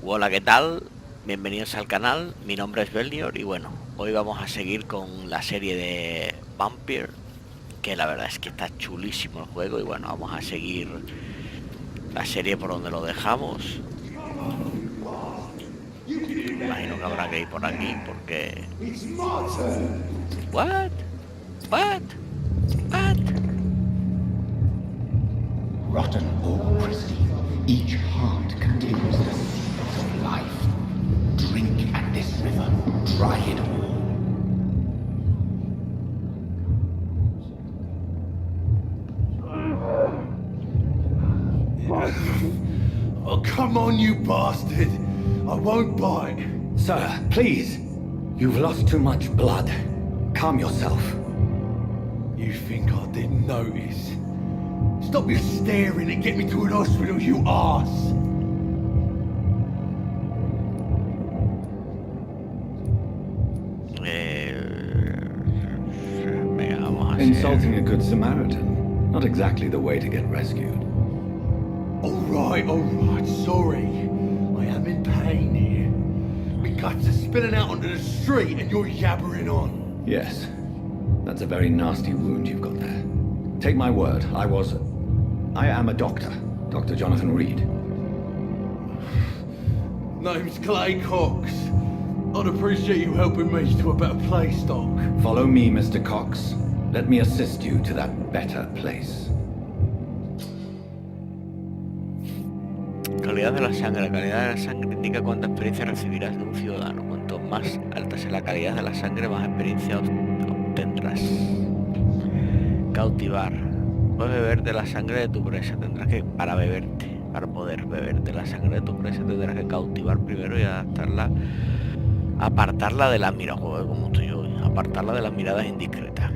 Hola, ¿qué tal? Bienvenidos al canal, mi nombre es Belnior y bueno, hoy vamos a seguir con la serie de Vampyr, que la verdad es que está chulísimo el juego y bueno, vamos a seguir la serie por donde lo dejamos. Imagino que habrá que ir por aquí porque... What? What? What? Rotten or pristine, each heart contains the secret of life. Drink at this river, try it all. Oh, come on, you bastard! I won't bite. Sir, please. You've lost too much blood. Calm yourself. You think I didn't notice? Stop your staring and get me to an hospital, you arse! Venga, vamos a hacer... Insulting a good Samaritan. Not exactly the way to get rescued. Alright, sorry. I am in pain here. My guts are spilling out onto the street and you're yabbering on. Yes. That's a very nasty wound you've got there. Take my word, I am a doctor. Dr. Jonathan Reed. Name's Clay Cox. I'd appreciate you helping me to a better place, Doc. Follow me, Mr. Cox. Let me assist you to that better place. Calidad de la sangre. La calidad de la sangre indica cuánta experiencia recibirás de un ciudadano. Cuanto más alta sea la calidad de la sangre, más experiencia obtendrás. Cautivar. Puedes beber de la sangre de tu presa. Tendrás que, para poder beber de la sangre de tu presa, tendrás que cautivar primero y adaptarla, apartarla de las miradas, joder, como estoy yo, apartarla de las miradas indiscretas.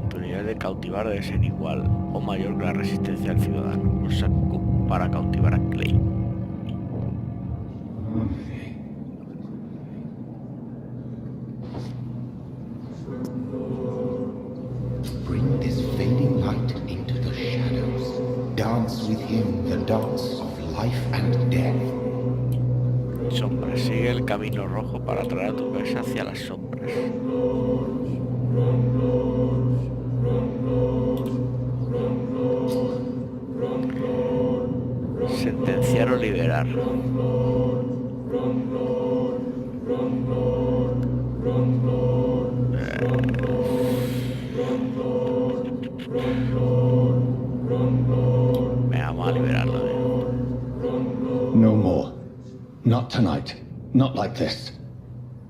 Tu nivel de cautivar debe ser igual o mayor que la resistencia del ciudadano. Usa Q para cautivar a Clay. Bring this fading light into the shadows. Dance with him the dance of life and death. Sombra. Sigue el camino rojo para atraer a tu presa hacia las sombras. Sentenciar o liberar. Vamos a liberarlo. No more. Not tonight. Not like this.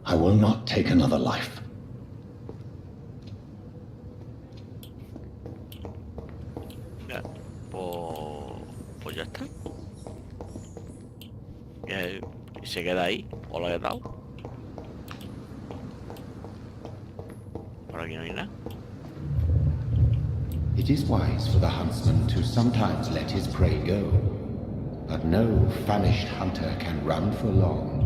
I will not take another life. Ya, pues ya está. Y se queda ahí. Hola, ¿qué tal? Por aquí no hay nada. It is wise for the huntsman to sometimes let his prey go, but no famished hunter can run for long.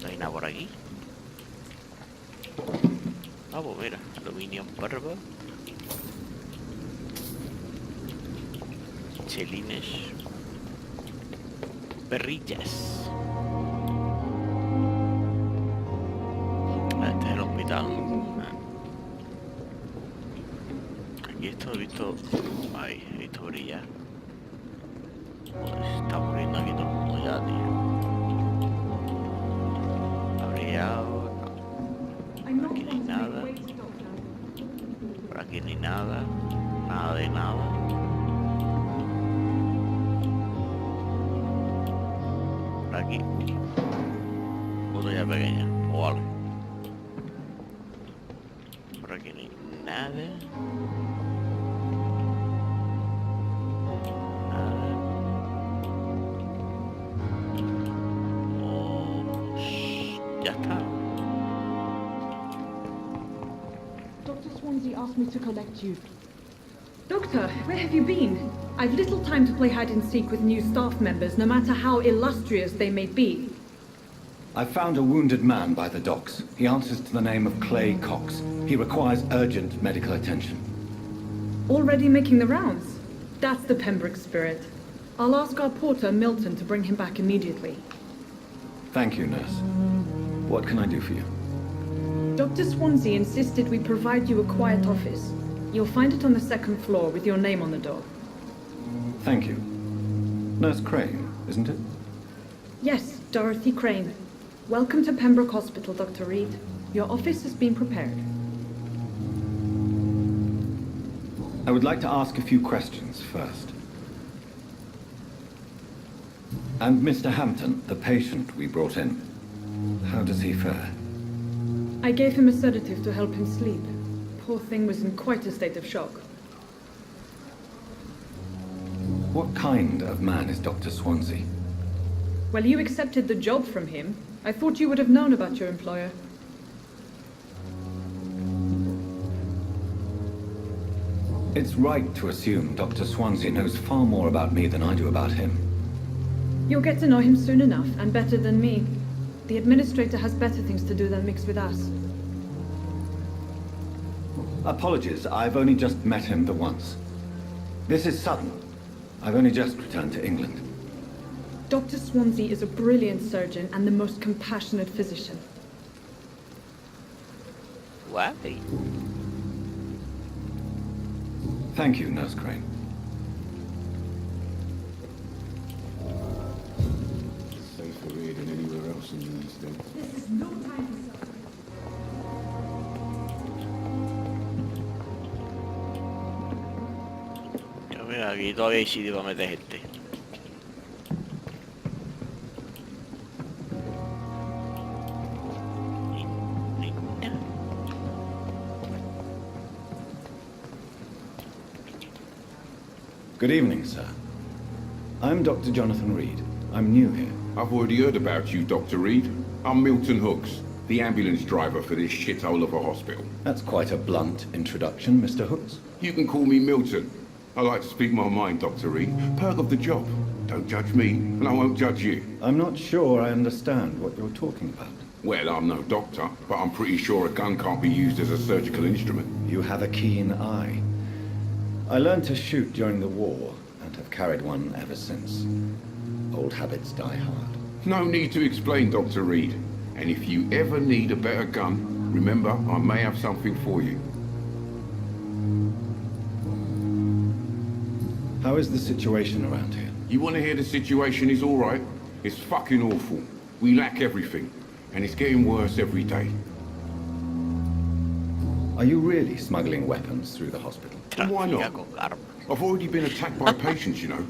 No hay nada por aquí. Ah, pues mira, aluminium perro. Chelines. Perrillas. Este es el hospital. Aquí esto he visto... Ay, he visto brillar. Pues está muriendo aquí todo el mundo ya, tío. Ha brillado. No. Aquí no hay nada. Por aquí ni nada. Nada de nada. Por aquí. Botella pequeña. O algo. Por aquí no hay nada. Nada. Pues ya está. Dr. Swansea asked me to collect you. Doctor, where have you been? I've little time to play hide and seek with new staff members, no matter how illustrious they may be. I found a wounded man by the docks. He answers to the name of Clay Cox. He requires urgent medical attention. Already making the rounds? That's the Pembroke spirit. I'll ask our porter, Milton, to bring him back immediately. Thank you, nurse. What can I do for you? Dr. Swansea insisted we provide you a quiet office. You'll find it on the second floor with your name on the door. Thank you. Nurse Crane, isn't it? Yes, Dorothy Crane. Welcome to Pembroke Hospital, Dr. Reed. Your office has been prepared. I would like to ask a few questions first. And Mr. Hampton, the patient we brought in, how does he fare? I gave him a sedative to help him sleep. Poor thing was in quite a state of shock. What kind of man is Dr. Swansea? Well, you accepted the job from him. I thought you would have known about your employer. It's right to assume Dr. Swansea knows far more about me than I do about him. You'll get to know him soon enough, and better than me. The administrator has better things to do than mix with us. Apologies, I've only just met him the once. This is sudden. I've only just returned to England. Dr. Swansea is a brilliant surgeon and the most compassionate physician. Why? Thank you, Nurse Crane. Safer here than anywhere else in the East End. This is no time for suffering. Mira, aquí todavía hay sitio para meter gente. Good evening, sir. I'm Dr. Jonathan Reed. I'm new here. I've already heard about you, Dr. Reed. I'm Milton Hooks, the ambulance driver for this shithole of a hospital. That's quite a blunt introduction, Mr. Hooks. You can call me Milton. I like to speak my mind, Dr. Reed. Perk of the job. Don't judge me, and I won't judge you. I'm not sure I understand what you're talking about. Well, I'm no doctor, but I'm pretty sure a gun can't be used as a surgical instrument. You have a keen eye. I learned to shoot during the war, and have carried one ever since. Old habits die hard. No need to explain, Dr. Reed. And if you ever need a better gun, remember, I may have something for you. How is the situation around here? You want to hear the situation is all right? It's fucking awful. We lack everything, and it's getting worse every day. Are you really smuggling weapons through the hospital? And why not? I've already been attacked by patients, you know.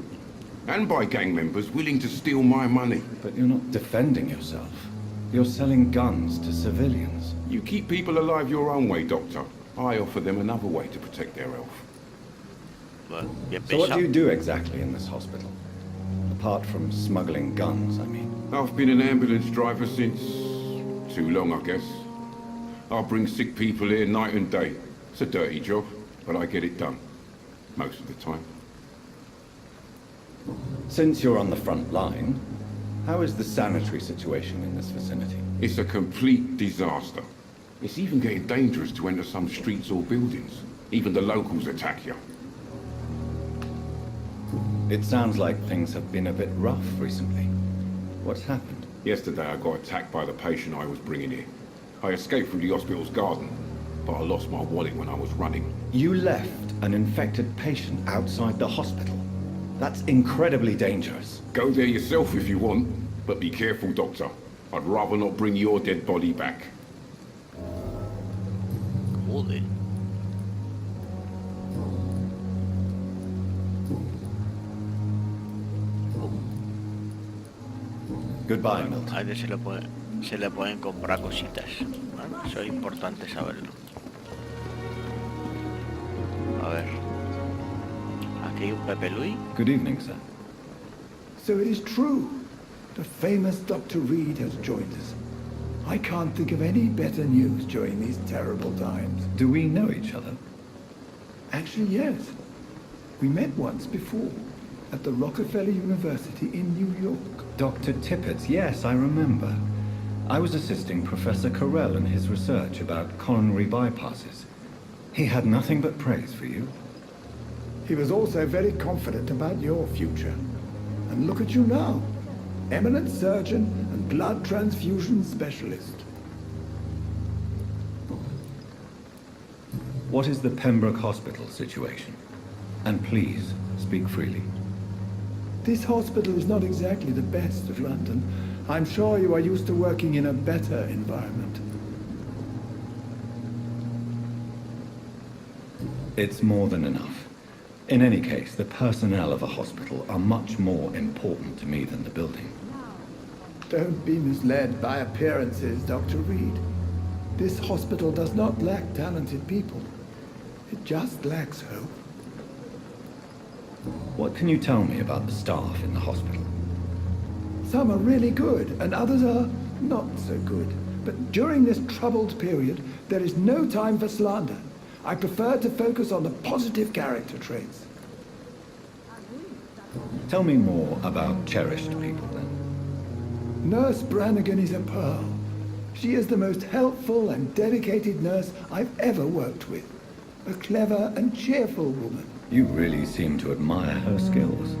And by gang members willing to steal my money. But you're not defending yourself. You're selling guns to civilians. You keep people alive your own way, Doctor. I offer them another way to protect their health. So what do you do exactly in this hospital? Apart from smuggling guns, I mean. I've been an ambulance driver since... too long, I guess. I bring sick people here night and day. It's a dirty job, but I get it done. Most of the time. Since you're on the front line, how is the sanitary situation in this vicinity? It's a complete disaster. It's even getting dangerous to enter some streets or buildings. Even the locals attack you. It sounds like things have been a bit rough recently. What's happened? Yesterday I got attacked by the patient I was bringing here. I escaped through the hospital's garden, but I lost my wallet when I was running. You left an infected patient outside the hospital? That's incredibly dangerous. Go there yourself if you want, but be careful, Doctor. I'd rather not bring your dead body back. Joder. Goodbye, Milton. A veces se le pueden comprar cositas. Bueno, eso es importante saberlo. A ver. Aquí hay un Pepe Luis. Good evening, sir. So it is true. The famous Dr. Reed has joined us. I can't think of any better news during these terrible times. Do we know each other? Actually, yes. We met once before, at the Rockefeller University in New York. Dr. Tippett, yes, I remember. I was assisting Professor Carell in his research about coronary bypasses. He had nothing but praise for you. He was also very confident about your future. And look at you now. Eminent surgeon and blood transfusion specialist. What is the Pembroke Hospital situation? And please, speak freely. This hospital is not exactly the best of London. I'm sure you are used to working in a better environment. It's more than enough. In any case, the personnel of a hospital are much more important to me than the building. Don't be misled by appearances, Dr. Reed. This hospital does not lack talented people. It just lacks hope. What can you tell me about the staff in the hospital? Some are really good, and others are not so good. But during this troubled period, there is no time for slander. I prefer to focus on the positive character traits. Tell me more about cherished people, then. Nurse Brannigan is a pearl. She is the most helpful and dedicated nurse I've ever worked with. A clever and cheerful woman. You really seem to admire her skills.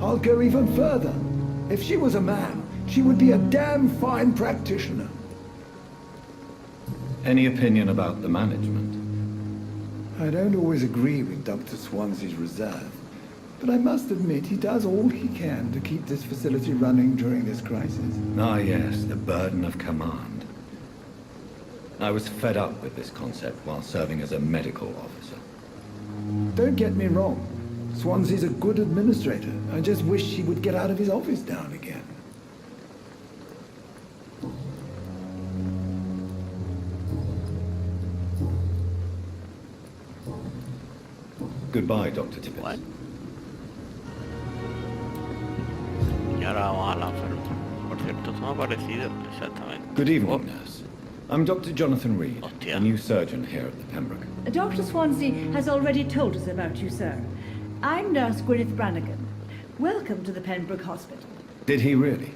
I'll go even further. If she was a man, she would be a damn fine practitioner. Any opinion about the management? I don't always agree with Dr. Swansea's reserve, but I must admit he does all he can to keep this facility running during this crisis. Ah, yes, the burden of command. I was fed up with this concept while serving as a medical officer. Don't get me wrong. Swansea's a good administrator. I just wish he would get out of his office now and again. Goodbye, Dr. Tippett. Bueno. Y ahora vamos a la enferma. Por cierto, esto me ha parecido exactamente. Good evening, Oh, nurse. I'm Dr. Jonathan Reed, Hostia. a new surgeon here at the Pembroke. Dr. Swansea has already told us about you, sir. I'm Nurse Gwyneth Brannigan. Welcome to the Pembroke Hospital. Did he really?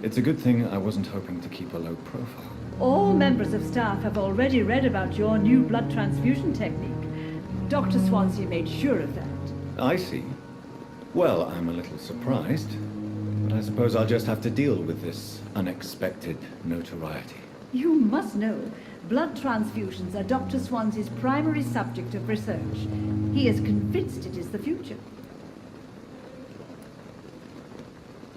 It's a good thing I wasn't hoping to keep a low profile. All members of staff have already read about your new blood transfusion technique. Dr. Swansea made sure of that. I see. Well, I'm a little surprised, but I suppose I'll just have to deal with this unexpected notoriety. You must know, blood transfusions are Dr. Swansea's primary subject of research. He is convinced it is the future.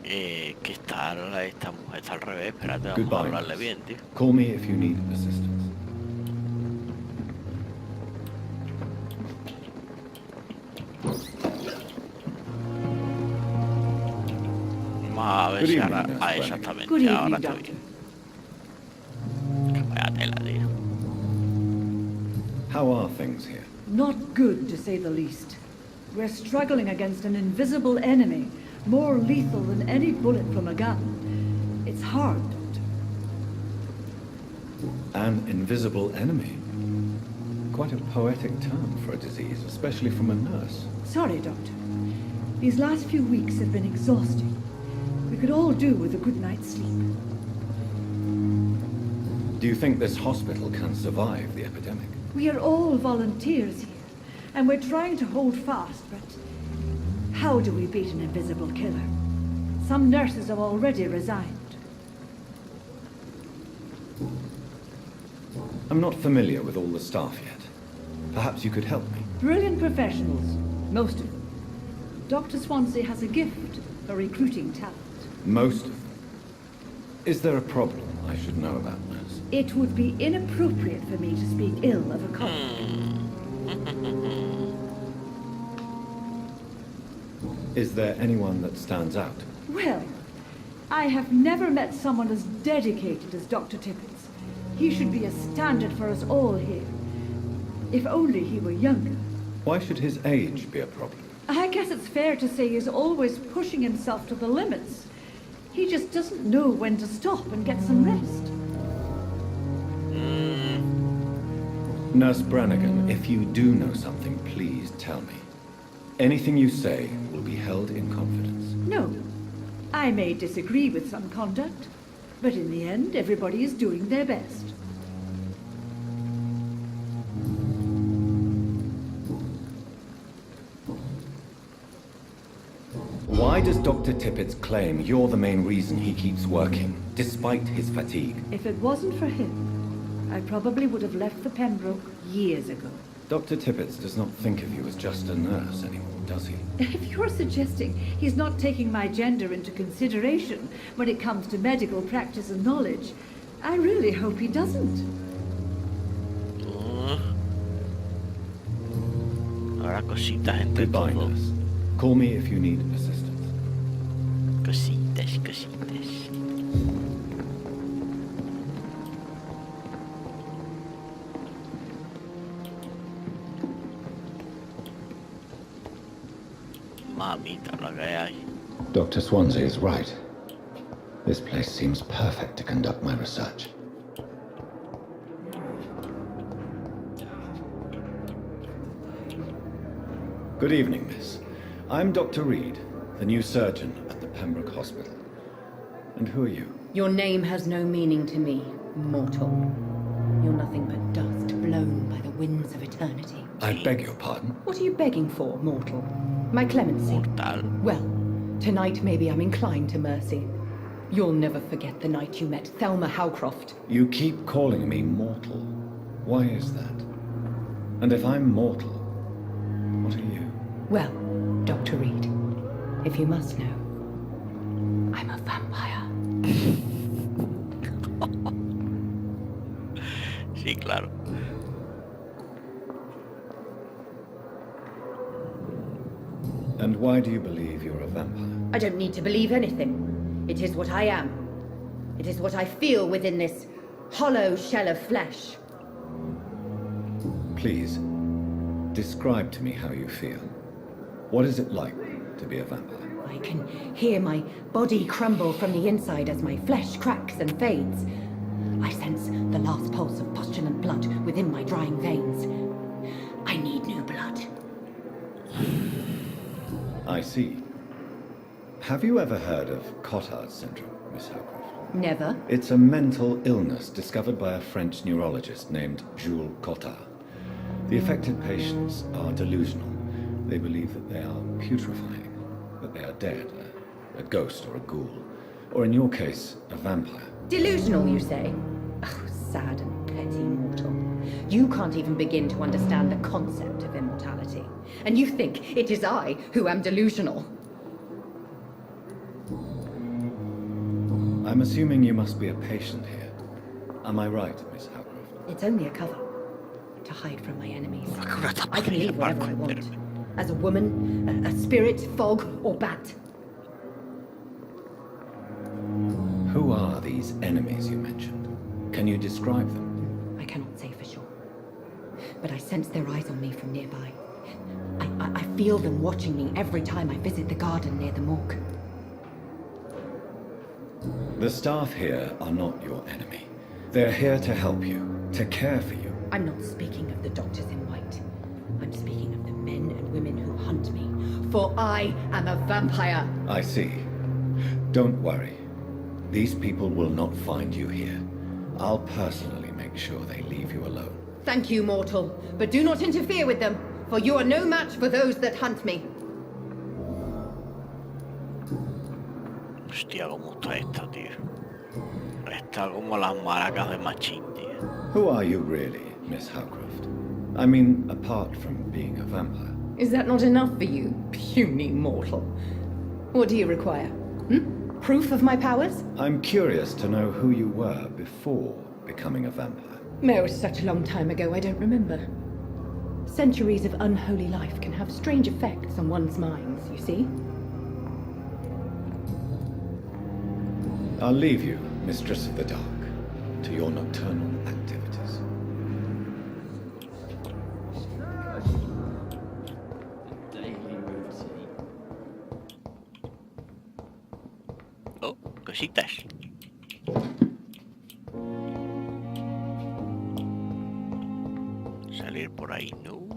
que esta mujer está al revés. Espérate, vamos a Goodbye, hablarle nurse. bien, tío. Call me if you need assistance. Vamos a ver Good si evening, ahora... Nurse Ah, Brannigan. exactamente, Good ahora evening, está Doctor. bien. Vaya tela, tío. How are things here? Not good, to say the least. We're struggling against an invisible enemy, more lethal than any bullet from a gun. It's hard, Doctor. An invisible enemy. Quite a poetic term for a disease, especially from a nurse. Sorry, Doctor. These last few weeks have been exhausting. We could all do with a good night's sleep. Do you think this hospital can survive the epidemic? We are all volunteers here, and we're trying to hold fast, but how do we beat an invisible killer? Some nurses have already resigned. I'm not familiar with all the staff yet. Perhaps you could help me. Brilliant professionals, most of them. Dr. Swansea has a gift for recruiting talent. Most of them. Is there a problem I should know about, nurse? It would be inappropriate for me to speak ill of a colleague. Is there anyone that stands out? Well, I have never met someone as dedicated as Dr. Tippett. He should be a standard for us all here. If only he were younger. Why should his age be a problem? I guess it's fair to say he's always pushing himself to the limits. He just doesn't know when to stop and get some rest. Nurse Brannigan, if you do know something, please tell me. Anything you say will be held in confidence. No, I may disagree with some conduct, But in the end, everybody is doing their best. Why does Dr. Tippett claim you're the main reason he keeps working, despite his fatigue? If it wasn't for him, I probably would have left the Pembroke years ago. Dr. Tippett does not think of you as just a nurse anymore, does he? If you're suggesting he's not taking my gender into consideration when it comes to medical practice and knowledge, I really hope he doesn't. Habrá cositas entre Goodbye, todos. nurse. Call me if you need assistance. Cositas, cositas. Mamita, la que hay. Dr. Swansea is right. This place seems perfect to conduct my research. Good evening, miss. I'm Dr. Reed, the new surgeon at the Pembroke Hospital. And who are you? Your name has no meaning to me, mortal. You're nothing but dust blown by the winds of eternity. I beg your pardon? What are you begging for, mortal? My clemency? Mortal. Well, tonight maybe I'm inclined to mercy. You'll never forget the night you met Thelma Howcroft. You keep calling me mortal. Why is that? And if I'm mortal, what are you? Well, Dr. Reed, if you must know, I'm a vampire. Sí, claro. And why do you believe you're a vampire? I don't need to believe anything. It is what I am. It is what I feel within this hollow shell of flesh. Please, describe to me how you feel. What is it like to be a vampire? I can hear my body crumble from the inside as my flesh cracks and fades. I sense the last pulse of postulant blood within my drying veins. I need new blood. I see. Have you ever heard of Cotard's syndrome, Miss Howcroft? Never. It's a mental illness discovered by a French neurologist named Jules Cotard. The affected patients are delusional. They believe that they are putrefying, that they are dead, a ghost or a ghoul, or in your case, a vampire. Delusional, you say? Oh, sad and petty mortal. You can't even begin to understand the concept of immortality. And you think it is I who am delusional. I'm assuming you must be a patient here. Am I right, Miss Howcroft? It's only a cover. To hide from my enemies. Una I can leave tapadilla para wherever I want. esconderme. As a woman, a spirit, fog, or bat. Who are these enemies you mentioned? Can you describe them? I cannot say for sure. But I sense their eyes on me from nearby. I feel them watching me every time I visit the garden near the morgue. The staff here are not your enemy. They're here to help you, to care for you. I'm not speaking of the doctors in white. I'm speaking of the men and women who hunt me. For I am a vampire. I see. Don't worry. These people will not find you here. I'll personally make sure they leave you alone. Thank you, mortal. But do not interfere with them, for you are no match for those that hunt me. Hostia, cómo está esta, tío. Está como las maracas de Machín, tío. Who are you really, Miss Howcroft? I mean, apart from being a vampire. Is that not enough for you, puny mortal? What do you require? Proof of my powers? I'm curious to know who you were before becoming a vampire. No, it was such a long time ago, I don't remember. Centuries of unholy life can have strange effects on one's minds, you see? I'll leave you, Mistress of the Dark, to your nocturnal activities. Oh, cositas. Salir por ahí, no.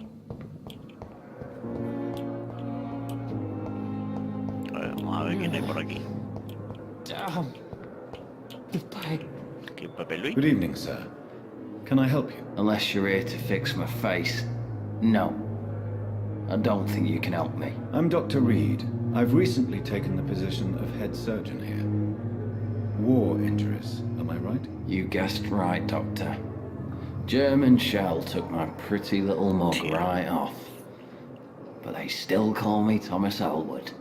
A ver, vamos a ver quién hay por aquí. ¿Qué papel Good evening, sir. Can I help you? Unless you're here to fix my face. No. I don't think you can help me. I'm Dr. Reed. I've recently taken the position of head surgeon here. War injuries, am I right? You guessed right, Doctor. German shell took my pretty little mug right off. But they still call me Thomas Elwood.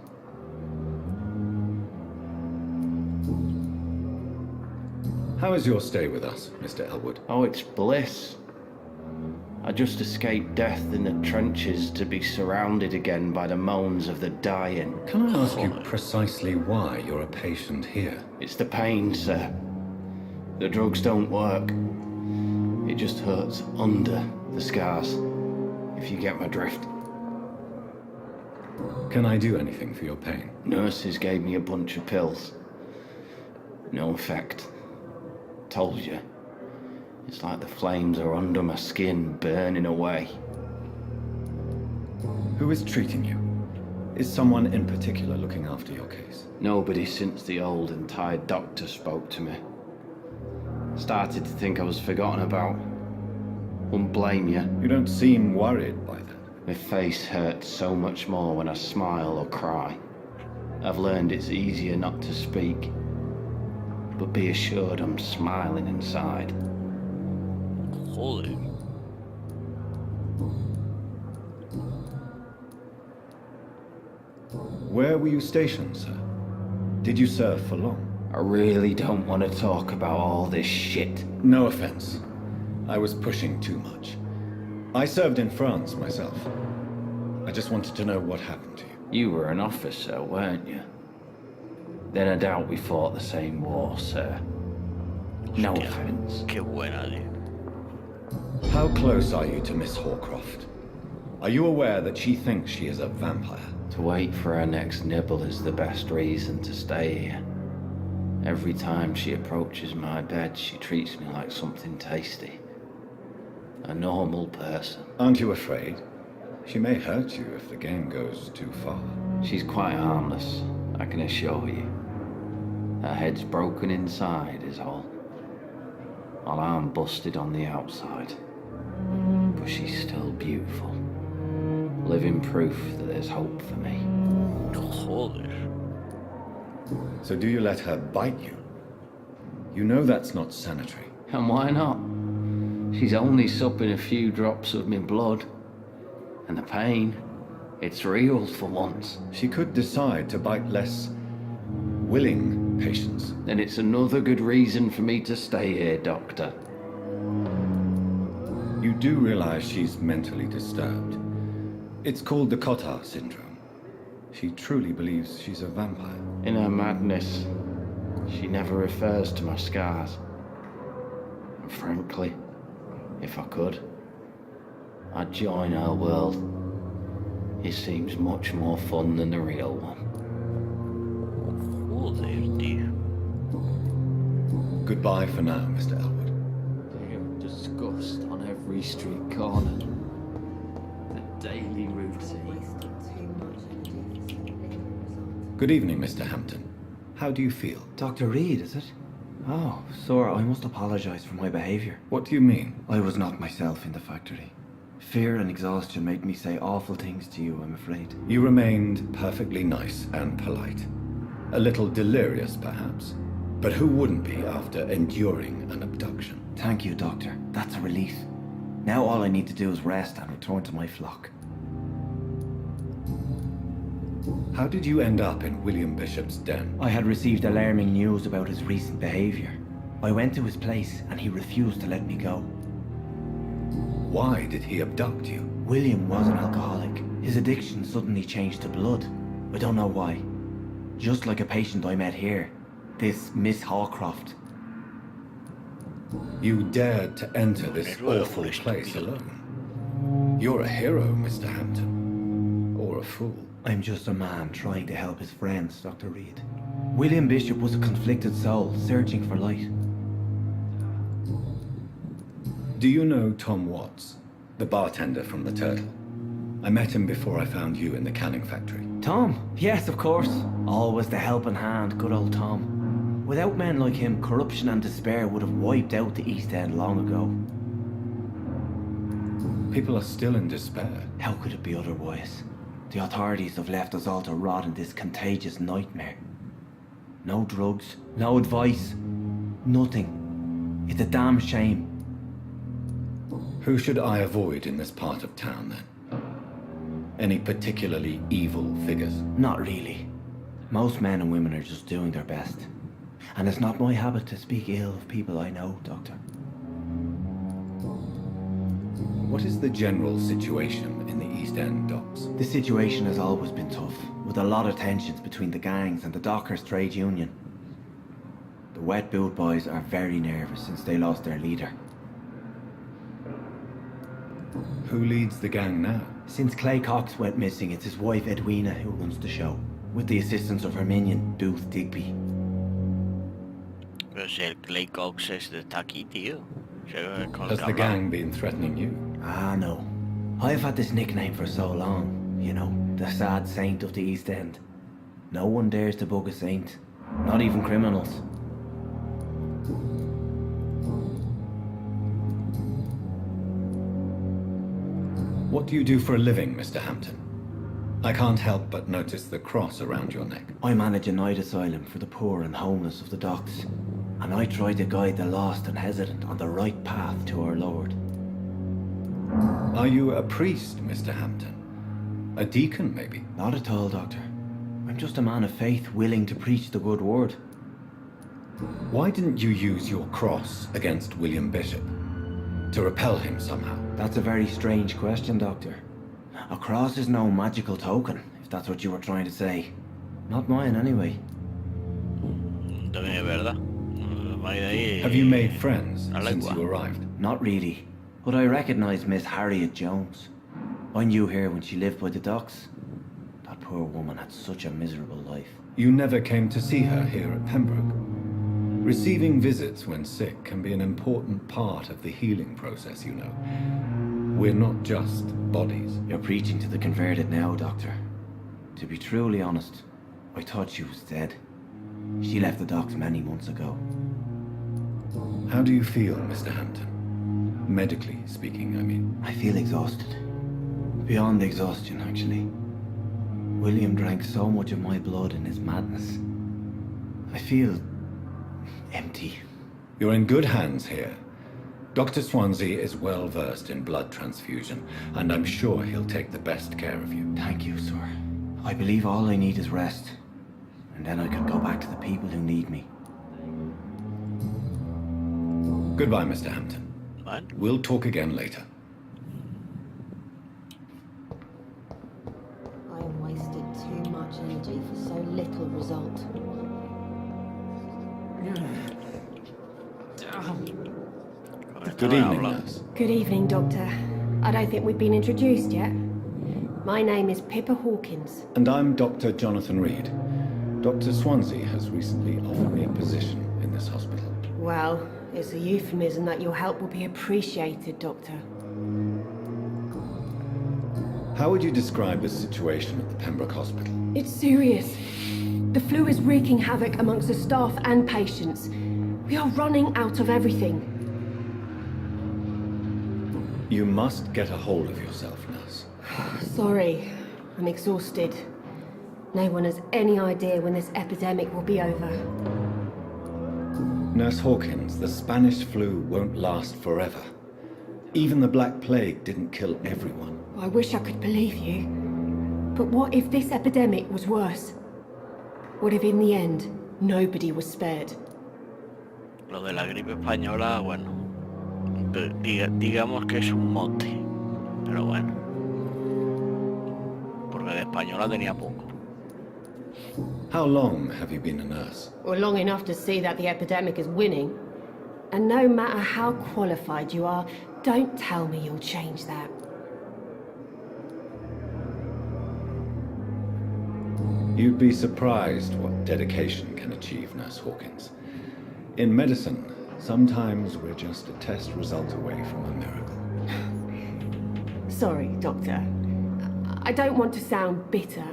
How is your stay with us, Mr. Elwood? Oh, it's bliss. I just escaped death in the trenches to be surrounded again by the moans of the dying. Can I ask you precisely why you're a patient here? It's the pain, sir. The drugs don't work. It just hurts under the scars, if you get my drift. Can I do anything for your pain? Nurses gave me a bunch of pills. No effect. Told you. It's like the flames are under my skin, burning away. Who is treating you? Is someone in particular looking after your case? Nobody since the old and tired doctor spoke to me. Started to think I was forgotten about. Wouldn't blame you. You don't seem worried by that. My face hurts so much more when I smile or cry. I've learned it's easier not to speak. But be assured I'm smiling inside. Joder. Where were you stationed, sir? Did you serve for long? I really don't want to talk about all this shit. No offense. I was pushing too much. I served in France myself. I just wanted to know what happened to you. You were an officer, weren't you? Then I doubt we fought the same war, sir. No Hostia, offense. Qué buena, tío. How close are you to Miss Horcroft? Are you aware that she thinks she is a vampire? To wait for her next nibble is the best reason to stay here. Every time she approaches my bed, she treats me like something tasty. A normal person. Aren't you afraid? She may hurt you if the game goes too far. She's quite harmless, I can assure you. Her head's broken inside is all. While I'm busted on the outside. But she's still beautiful. Living proof that there's hope for me. Joder. So do you let her bite you? You know that's not sanitary. And why not? She's only supping a few drops of my blood. And the pain, it's real for once. She could decide to bite less willing patients. Then it's another good reason for me to stay here, Doctor. You do realize she's mentally disturbed. It's called the Cotard syndrome. She truly believes she's a vampire. In her madness, she never refers to my scars. And frankly, if I could, I'd join her world. It seems much more fun than the real one. Joder, tío. Goodbye for now, Mr. Elwood. Damn disgust on every street corner. The daily routine. Good evening, Mr. Hampton. How do you feel? Dr. Reed, is it? Oh, sir, I must apologize for my behavior. What do you mean? I was not myself in the factory. Fear and exhaustion made me say awful things to you, I'm afraid. You remained perfectly nice and polite. A little delirious, perhaps. But who wouldn't be after enduring an abduction? Thank you, Doctor. That's a relief. Now all I need to do is rest and return to my flock. How did you end up in William Bishop's den? I had received alarming news about his recent behavior. I went to his place and he refused to let me go. Why did he abduct you? William was an alcoholic. His addiction suddenly changed to blood. I don't know why. Just like a patient I met here. This Miss Horcroft. You dared to enter this awful place alone. You're a hero, Mr. Hampton. Or a fool. I'm just a man trying to help his friends, Dr. Reed. William Bishop was a conflicted soul, searching for light. Do you know Tom Watts, the bartender from the Turtle? I met him before I found you in the canning factory. Tom? Yes, of course. Always the helping hand, good old Tom. Without men like him, corruption and despair would have wiped out the East End long ago. People are still in despair. How could it be otherwise? The authorities have left us all to rot in this contagious nightmare. No drugs, no advice, nothing. It's a damn shame. Who should I avoid in this part of town, then? Any particularly evil figures? Not really. Most men and women are just doing their best. And it's not my habit to speak ill of people I know, Doctor. What is the general situation in the East End docks? The situation has always been tough, with a lot of tensions between the gangs and the dockers' trade union. The wet boot boys are very nervous since they lost their leader. Who leads the gang now? Since Clay Cox went missing, it's his wife Edwina who runs the show, with the assistance of her minion, Booth Digby. Pero si el Clay Cox está aquí, tío. Has the gang been threatening you? Ah, no. I've had this nickname for so long, you know, the sad saint of the East End. No one dares to bug a saint, not even criminals. What do you do for a living, Mr. Hampton? I can't help but notice the cross around your neck. I manage a night asylum for the poor and homeless of the docks, and I try to guide the lost and hesitant on the right path to our Lord. Are you a priest, Mr. Hampton? A deacon, maybe? Not at all, Doctor. I'm just a man of faith willing to preach the good word. Why didn't you use your cross against William Bishop? To repel him somehow? That's a very strange question, Doctor. A cross is no magical token, if that's what you were trying to say. Not mine, anyway. También es verdad. Have you made friends since you arrived? Not really, but I recognize Miss Harriet Jones. I knew her when she lived by the docks. That poor woman had such a miserable life. You never came to see her here at Pembroke? Receiving visits when sick can be an important part of the healing process, you know. We're not just bodies. You're preaching to the converted now, Doctor. To be truly honest, I thought she was dead. She left the docks many months ago. How do you feel, Mr. Hampton? Medically speaking, I mean. I feel exhausted. Beyond exhaustion, actually. William drank so much of my blood in his madness. I feel empty. You're in good hands here. Dr. Swansea is well versed in blood transfusion, and I'm sure he'll take the best care of you. Thank you, sir. I believe all I need is rest, and then I can go back to the people who need me. Goodbye, Mr. Hampton. What? We'll talk again later. I have wasted too much energy for so little result. Good evening, nurse. Good evening, Doctor. I don't think we've been introduced yet. My name is Pippa Hawkins. And I'm Dr. Jonathan Reed. Dr. Swansea has recently offered me a position in this hospital. Well, it's a euphemism that your help will be appreciated, Doctor. How would you describe the situation at the Pembroke Hospital? It's serious. The flu is wreaking havoc amongst the staff and patients. We are running out of everything. You must get a hold of yourself, nurse. Sorry, I'm exhausted. No one has any idea when this epidemic will be over. Nurse Hawkins, the Spanish flu won't last forever. Even the Black Plague didn't kill everyone. I wish I could believe you. But what if this epidemic was worse? What if in the end, nobody was spared? Lo de la gripe española, bueno, digamos que es un mote, pero bueno, porque de española tenía poco. How long have you been a nurse? Well, long enough to see that the epidemic is winning. And no matter how qualified you are, don't tell me you'll change that. You'd be surprised what dedication can achieve, Nurse Hawkins. In medicine, sometimes we're just a test result away from a miracle. Sorry, Doctor. I don't want to sound bitter,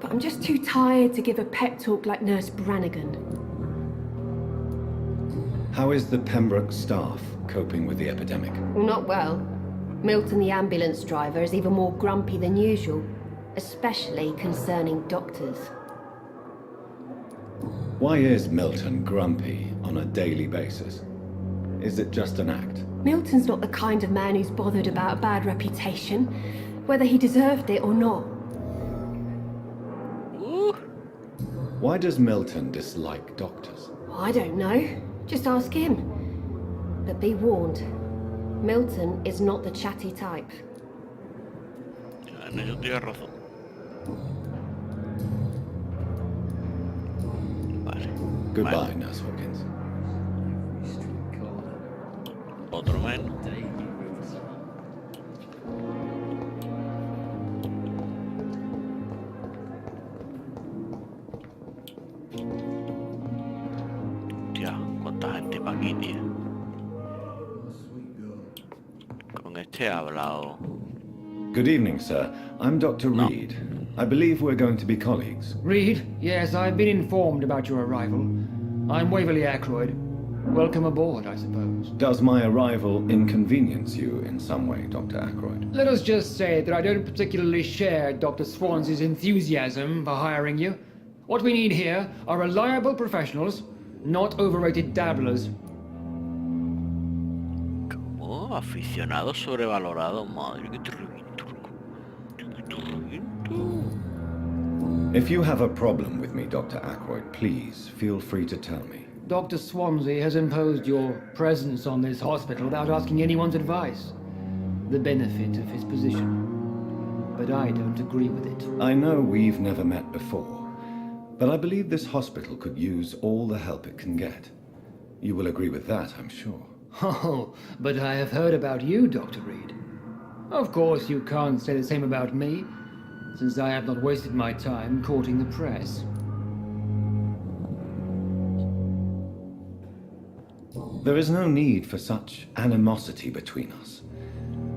but I'm just too tired to give a pep talk like Nurse Brannigan. How is the Pembroke staff coping with the epidemic? Well, not well. Milton, the ambulance driver, is even more grumpy than usual, especially concerning doctors. Why is Milton grumpy on a daily basis? Is it just an act? Milton's not the kind of man who's bothered about a bad reputation, whether he deserved it or not. Why does Milton dislike doctors? I don't know. Just ask him. But be warned, Milton is not the chatty type. En ello tienes razón. Vale. Goodbye, Nurse Hawkins. Otro menos. Hostia, cuánta gente pa' aquí, tío. Con este he hablado. Good evening, sir. I'm Dr. Reed. I believe we're going to be colleagues. Reed? Yes, I've been informed about your arrival. I'm Waverly Ackroyd. Welcome aboard, I suppose. Does my arrival inconvenience you in some way, Dr. Ackroyd? Let us just say that I don't particularly share Dr. Swansea's enthusiasm for hiring you. What we need here are reliable professionals, not overrated dabblers. Como aficionado sobrevalorado, madre que te reviento. If you have a problem with me, Dr. Ackroyd, please feel free to tell me. Dr. Swansea has imposed your presence on this hospital without asking anyone's advice. The benefit of his position. But I don't agree with it. I know we've never met before, but I believe this hospital could use all the help it can get. You will agree with that, I'm sure. Oh, but I have heard about you, Dr. Reed. Of course, you can't say the same about me, since I have not wasted my time courting the press. There is no need for such animosity between us.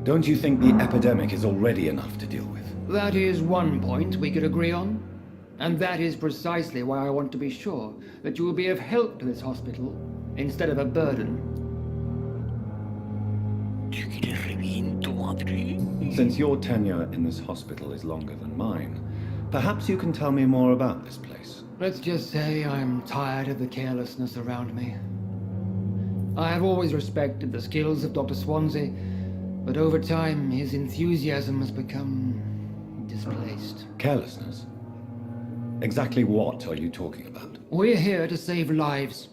Don't you think the epidemic is already enough to deal with? That is one point we could agree on. And that is precisely why I want to be sure that you will be of help to this hospital, instead of a burden. Since your tenure in this hospital is longer than mine, perhaps you can tell me more about this place. Let's just say I'm tired of the carelessness around me. I have always respected the skills of Dr. Swansea, but over time his enthusiasm has become displaced. Carelessness? Exactly what are you talking about? We're here to save lives.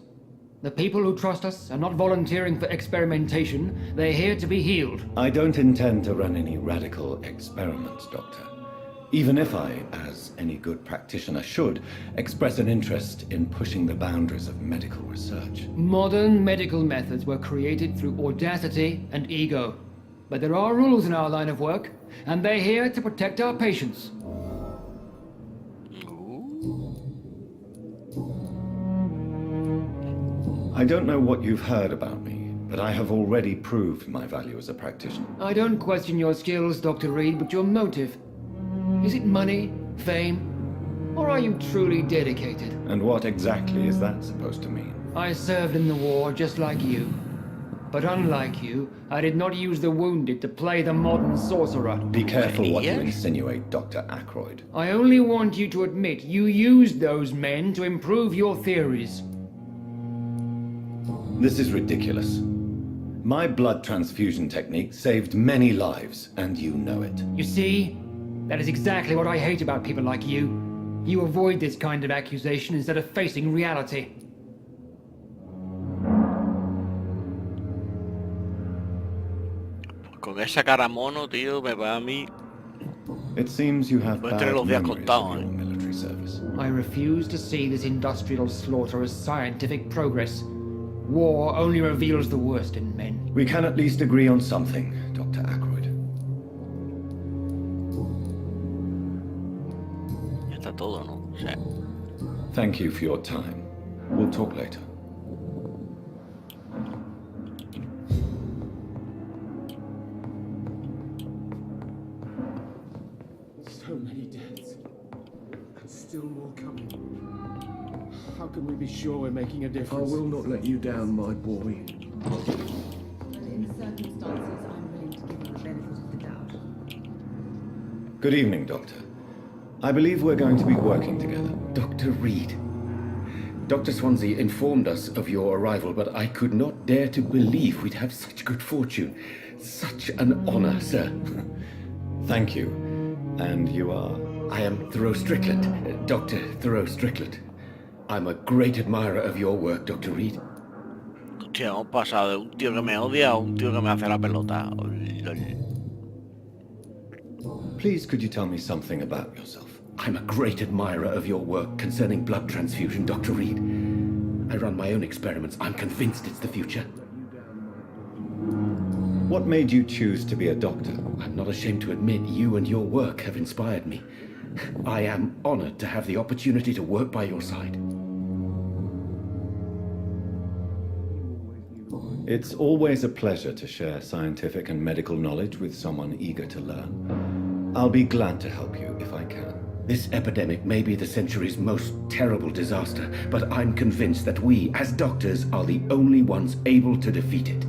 The people who trust us are not volunteering for experimentation. They're here to be healed. I don't intend to run any radical experiments, Doctor. Even if I, as any good practitioner should, express an interest in pushing the boundaries of medical research. Modern medical methods were created through audacity and ego. But there are rules in our line of work, and they're here to protect our patients. I don't know what you've heard about me, but I have already proved my value as a practitioner. I don't question your skills, Dr. Reed, but your motive. Is it money, fame, or are you truly dedicated? And what exactly is that supposed to mean? I served in the war just like you. But unlike you, I did not use the wounded to play the modern sorcerer. Be careful what you insinuate, Dr. Ackroyd. I only want you to admit you used those men to improve your theories. This is ridiculous. My blood transfusion technique saved many lives, and you know it. You see? That is exactly what I hate about people like you. You avoid this kind of accusation instead of facing reality. Con esa cara mono, tío, me va a mí. It seems you have bad los días memories contados, of your military service. I refuse to see this industrial slaughter as scientific progress. War only reveals the worst in men. We can at least agree on something, Dr. Ackroyd. Ya está todo, ¿no? O sea, Thank you for your time. We'll talk later. So many deaths, and still more coming. How can we be sure we're making a difference? I will not let you down, my boy. In circumstances, I'm willing to give you the benefit of the doubt. Good evening, Doctor. I believe we're going to be working together. Dr. Reed. Dr. Swansea informed us of your arrival, but I could not dare to believe we'd have such good fortune. Such an honor, sir. Thank you. And you are? I am Thoreau Strickland, Dr. Thoreau Strickland. I'm a great admirer of your work, Dr. Reed. Hostia, hemos pasado de un tío que me odia a un tío que me hace la pelota. Please, could you tell me something about yourself? I'm a great admirer of your work concerning blood transfusion, Dr. Reed. I run my own experiments. I'm convinced it's the future. What made you choose to be a doctor? I'm not ashamed to admit you and your work have inspired me. I am honored to have the opportunity to work by your side. It's always a pleasure to share scientific and medical knowledge with someone eager to learn. I'll be glad to help you if I can. This epidemic may be the century's most terrible disaster, but I'm convinced that we, as doctors, are the only ones able to defeat it.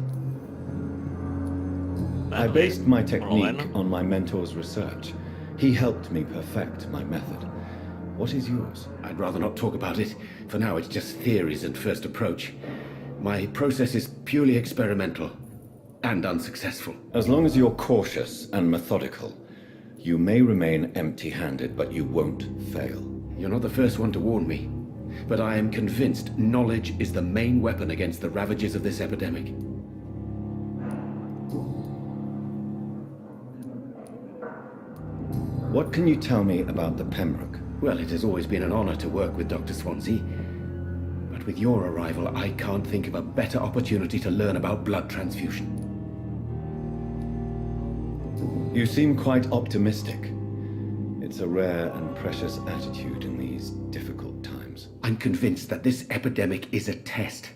I based my technique on my mentor's research. He helped me perfect my method. What is yours? I'd rather not talk about it. For now, it's just theories and first approach. My process is purely experimental and unsuccessful. As long as you're cautious and methodical, you may remain empty-handed, but you won't fail. You're not the first one to warn me, but I am convinced knowledge is the main weapon against the ravages of this epidemic. What can you tell me about the Pembroke? Well, it has always been an honor to work with Dr. Swansea. But with your arrival, I can't think of a better opportunity to learn about blood transfusion. You seem quite optimistic. It's a rare and precious attitude in these difficult times. I'm convinced that this epidemic is a test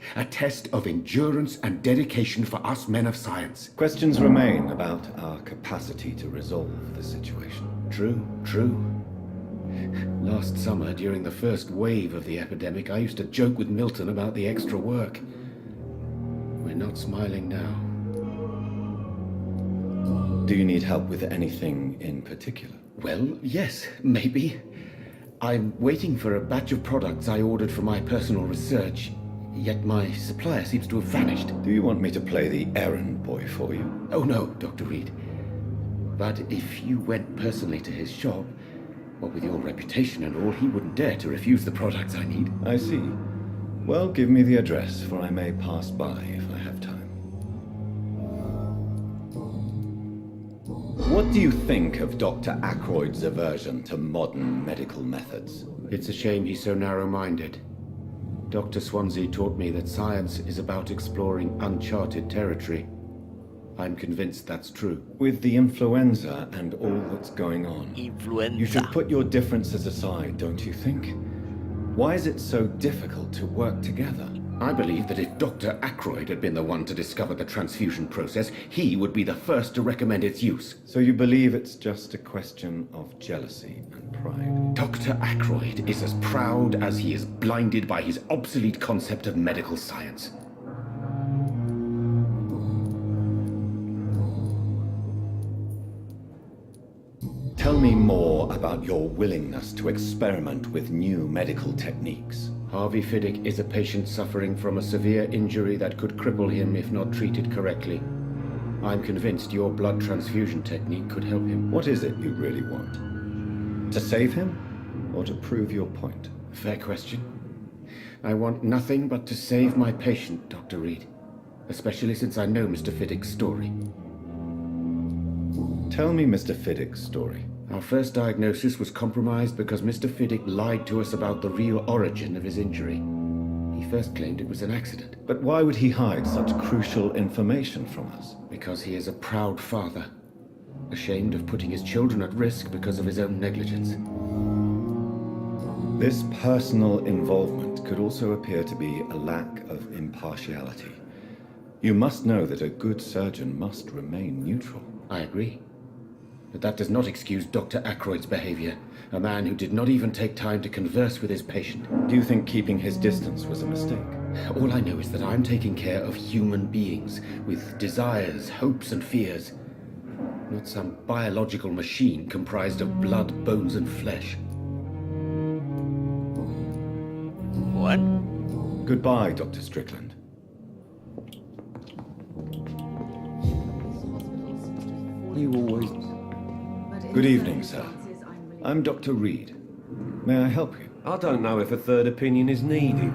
of endurance and dedication for us men of science. Questions remain about our capacity to resolve the situation. True. Last summer, during the first wave of the epidemic, I used to joke with Milton about the extra work. We're not smiling now. Do you need help with anything in particular? Well, yes, maybe. I'm waiting for a batch of products I ordered for my personal research, yet my supplier seems to have vanished. Do you want me to play the errand boy for you? Oh no, Dr. Reed. But if you went personally to his shop, what with your reputation and all, he wouldn't dare to refuse the products I need. I see. Well, give me the address, for I may pass by if I have time. What do you think of Dr. Ackroyd's aversion to modern medical methods? It's a shame he's so narrow-minded. Dr. Swansea taught me that science is about exploring uncharted territory. I'm convinced that's true. With the influenza and all that's going on, Influenza. you should put your differences aside, don't you think? Why is it so difficult to work together? I believe that if Dr. Ackroyd had been the one to discover the transfusion process, he would be the first to recommend its use. So you believe it's just a question of jealousy and pride? Dr. Ackroyd is as proud as he is blinded by his obsolete concept of medical science. Tell me more about your willingness to experiment with new medical techniques. Harvey Fiddick is a patient suffering from a severe injury that could cripple him if not treated correctly. I'm convinced your blood transfusion technique could help him. What is it you really want? To save him, or to prove your point? Fair question. I want nothing but to save my patient, Dr. Reed. Especially since I know Mr. Fiddick's story. Tell me Mr. Fiddick's story. Our first diagnosis was compromised because Mr. Fiddick lied to us about the real origin of his injury. He first claimed it was an accident. But why would he hide such crucial information from us? Because he is a proud father, ashamed of putting his children at risk because of his own negligence. This personal involvement could also appear to be a lack of impartiality. You must know that a good surgeon must remain neutral. I agree. But that does not excuse Dr. Ackroyd's behavior. A man who did not even take time to converse with his patient. Do you think keeping his distance was a mistake? All I know is that I'm taking care of human beings with desires, hopes, and fears. Not some biological machine comprised of blood, bones, and flesh. What? Goodbye, Dr. Strickland. You always... Good evening, sir. I'm Dr. Reed. May I help you? I don't know if a third opinion is needed.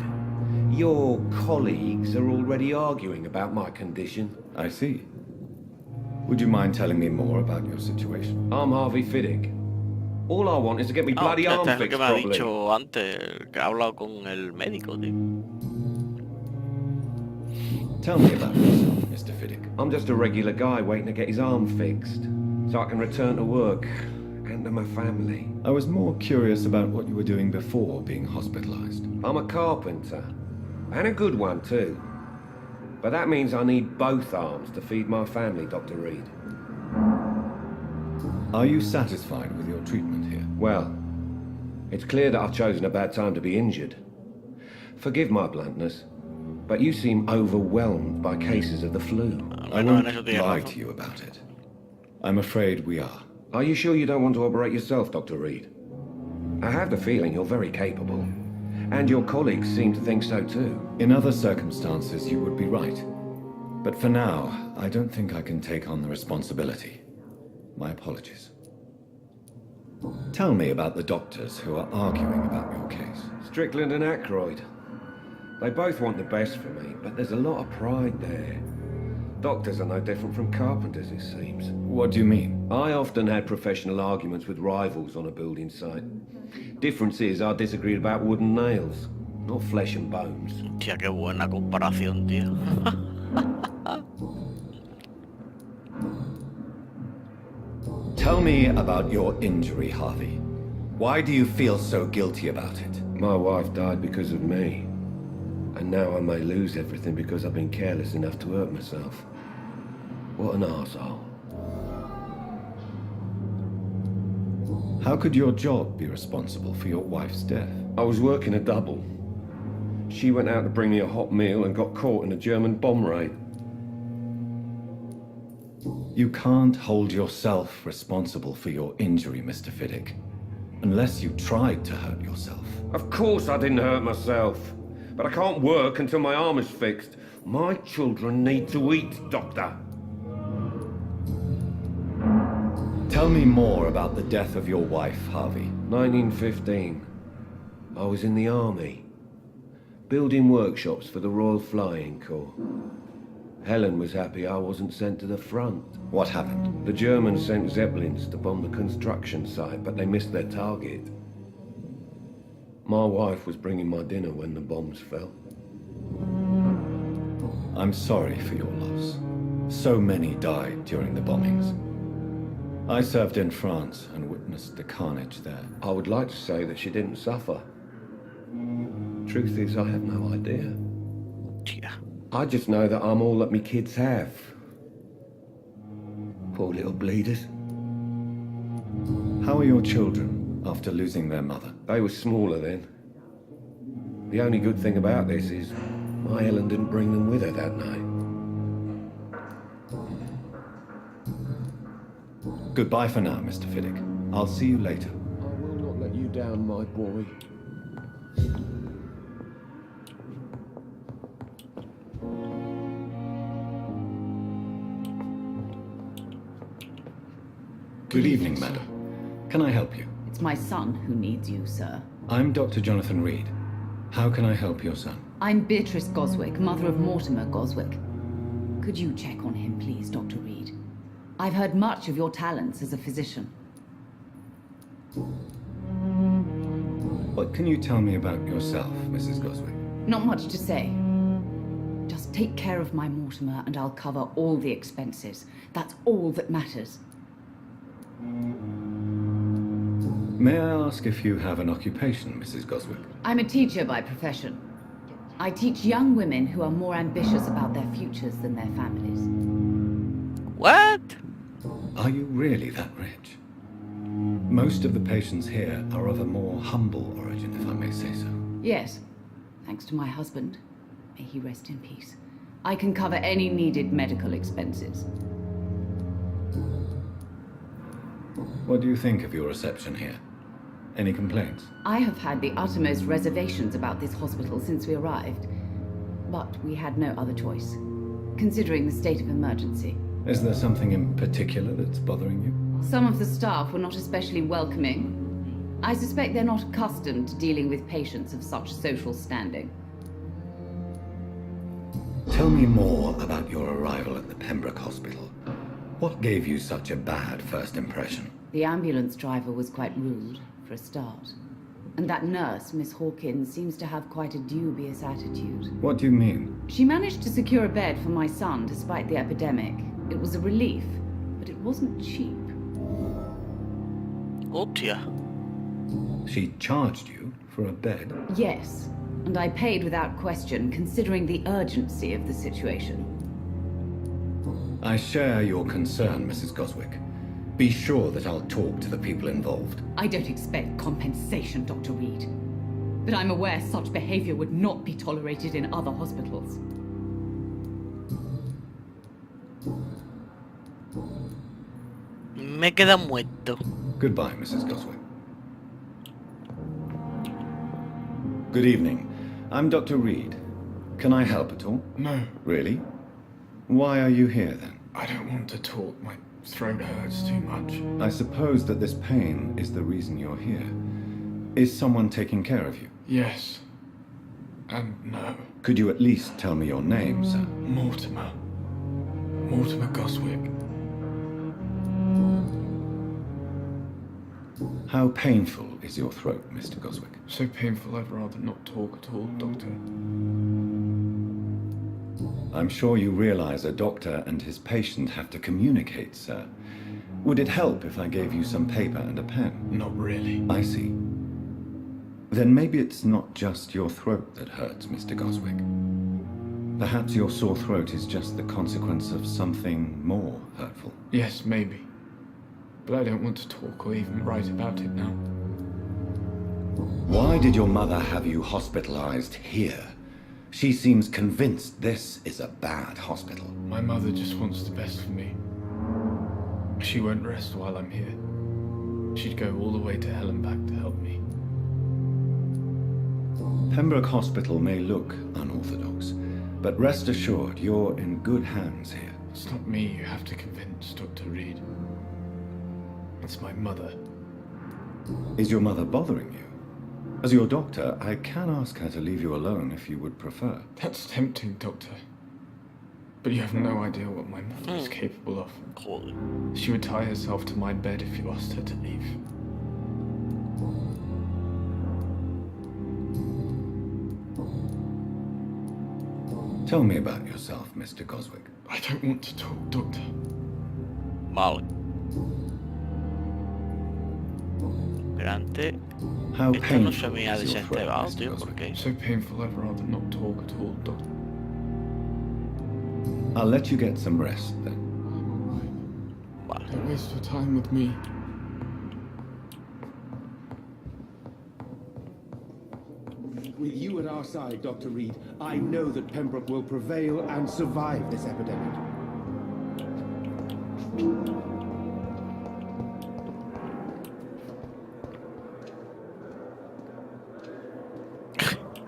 Your colleagues are already arguing about my condition. I see. Would you mind telling me more about your situation? I'm Harvey Fiddick. All I want is to get me bloody arm este es el fixed que me ha properly. dicho antes, que ha hablado con el médico, tío. Tell me about yourself, Mr. Fiddick. I'm just a regular guy waiting to get his arm fixed, so I can return to work and to my family. I was more curious about what you were doing before being hospitalized. I'm a carpenter, and a good one too. But that means I need both arms to feed my family, Dr. Reed. Are you satisfied with your treatment here? Well, it's clear that I've chosen a bad time to be injured. Forgive my bluntness, but you seem overwhelmed by cases of the flu. I won't lie to you about it. I'm afraid we are. Are you sure you don't want to operate yourself, Dr. Reed? I have the feeling you're very capable. And your colleagues seem to think so too. In other circumstances, you would be right. But for now, I don't think I can take on the responsibility. My apologies. Tell me about the doctors who are arguing about your case. Strickland and Ackroyd. They both want the best for me, but there's a lot of pride there. Doctors are no different from carpenters, it seems. What do you mean? I often had professional arguments with rivals on a building site. Difference is I disagreed about wooden nails, not flesh and bones. Hostia, qué buena comparación, tío. Tell me about your injury, Harvey. Why do you feel so guilty about it? My wife died because of me. And now I may lose everything because I've been careless enough to hurt myself. What an arsehole. How could your job be responsible for your wife's death? I was working a double. She went out to bring me a hot meal and got caught in a German bomb raid. You can't hold yourself responsible for your injury, Mr. Fiddick. Unless you tried to hurt yourself. Of course I didn't hurt myself. But I can't work until my arm is fixed. My children need to eat, Doctor. Tell me more about the death of your wife, Harvey. 1915. I was in the army. Building workshops for the Royal Flying Corps. Helen was happy I wasn't sent to the front. What happened? The Germans sent Zeppelins to bomb the construction site, but they missed their target. My wife was bringing my dinner when the bombs fell. I'm sorry for your loss. So many died during the bombings. I served in France and witnessed the carnage there. I would like to say that she didn't suffer. Truth is, I have no idea. Yeah. I just know that I'm all that me kids have. Poor little bleeders. How are your children after losing their mother? They were smaller then. The only good thing about this is my Helen didn't bring them with her that night. Goodbye for now, Mr. Fiddick. I'll see you later. I will not let you down, my boy. Good evening, madam. Can I help you? It's my son who needs you, sir. I'm Dr. Jonathan Reed. How can I help your son? I'm Beatrice Goswick, mother of Mortimer Goswick. Could you check on him, please, Dr. Reed? I've heard much of your talents as a physician. What can you tell me about yourself, Mrs. Goswick? Not much to say. Just take care of my Mortimer and I'll cover all the expenses. That's all that matters. May I ask if you have an occupation, Mrs. Goswick? I'm a teacher by profession. I teach young women who are more ambitious about their futures than their families. What? Are you really that rich? Most of the patients here are of a more humble origin, if I may say so. Yes, thanks to my husband. May he rest in peace. I can cover any needed medical expenses. What do you think of your reception here? Any complaints? I have had the uttermost reservations about this hospital since we arrived. But we had no other choice, considering the state of emergency. Is there something in particular that's bothering you? Some of the staff were not especially welcoming. I suspect they're not accustomed to dealing with patients of such social standing. Tell me more about your arrival at the Pembroke Hospital. What gave you such a bad first impression? The ambulance driver was quite rude, for a start. And that nurse, Miss Hawkins, seems to have quite a dubious attitude. What do you mean? She managed to secure a bed for my son despite the epidemic. It was a relief, but it wasn't cheap. Oh dear. She charged you for a bed? Yes, and I paid without question, considering the urgency of the situation. I share your concern, Mrs. Goswick. Be sure that I'll talk to the people involved. I don't expect compensation, Dr. Reed. But I'm aware such behavior would not be tolerated in other hospitals. Me queda muerto. Goodbye, Mrs. Goswick. Good evening. I'm Dr. Reed. Can I help at all? No. Really? Why are you here, then? I don't want to talk. My throat hurts too much. I suppose that this pain is the reason you're here. Is someone taking care of you? Yes. And no. Could you at least tell me your name, sir? Mortimer. Mortimer Goswick. How painful is your throat, Mr. Goswick? So painful I'd rather not talk at all, Doctor. I'm sure you realize a doctor and his patient have to communicate, sir. Would it help if I gave you some paper and a pen? Not really. I see. Then maybe it's not just your throat that hurts, Mr. Goswick. Perhaps your sore throat is just the consequence of something more hurtful. Yes, maybe. But I don't want to talk or even write about it now. Why did your mother have you hospitalized here? She seems convinced this is a bad hospital. My mother just wants the best for me. She won't rest while I'm here. She'd go all the way to hell and back to help me. Pembroke Hospital may look unorthodox, but rest assured you're in good hands here. It's not me you have to convince, Dr. Reed. It's my mother. Is your mother bothering you? As your doctor, I can ask her to leave you alone if you would prefer. That's tempting, Doctor. But you have no idea what my mother is capable of. She would tie herself to my bed if you asked her to leave. Tell me about yourself, Mr. Goswick. I don't want to talk, Doctor. Vale. Grande. How Esto no se painful me ha is your throat, desestebado, Mr. tío, Goswick? porque... So painful I'd rather not talk at all, Doctor. I'll let you get some rest, then. I'm alright. Don't waste your time with me. With you at our side, Dr. Reed, I know that Pembroke will prevail and survive this epidemic.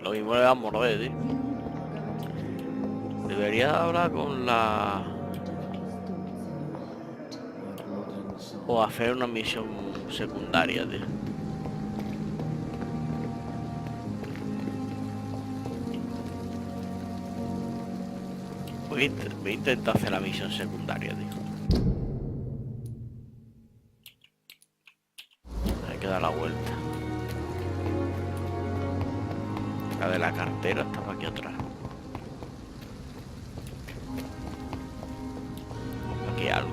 Lo mismo le va a morder, tío. Debería hablar con la... O hacer una misión secundaria, tío. Voy a intentar hacer la misión secundaria, tío. Hay que dar la vuelta. La de la cartera estaba aquí atrás. Aquí hay algo.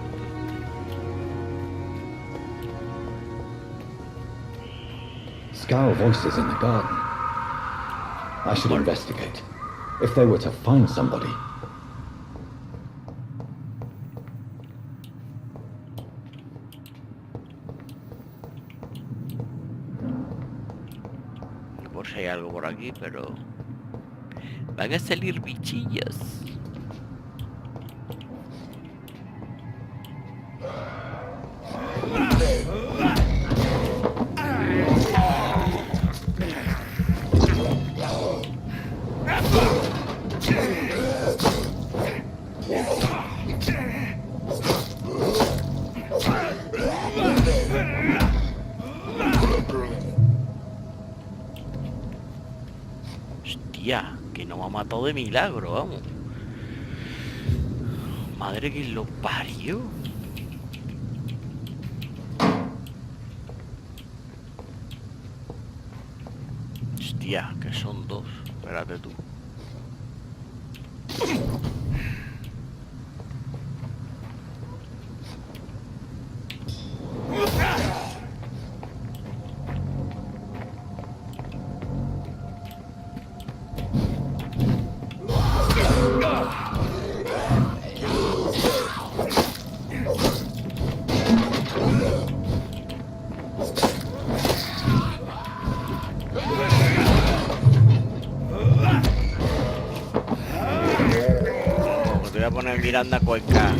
Scowl voices in the garden. I should investigate. If they were to find somebody. por si hay algo por aquí, pero van a salir bichillos. Hostia, que no me ha matado de milagro, vamos. Madre que lo parió. Hostia, que son dos. Espérate tú. Miranda Cuenca.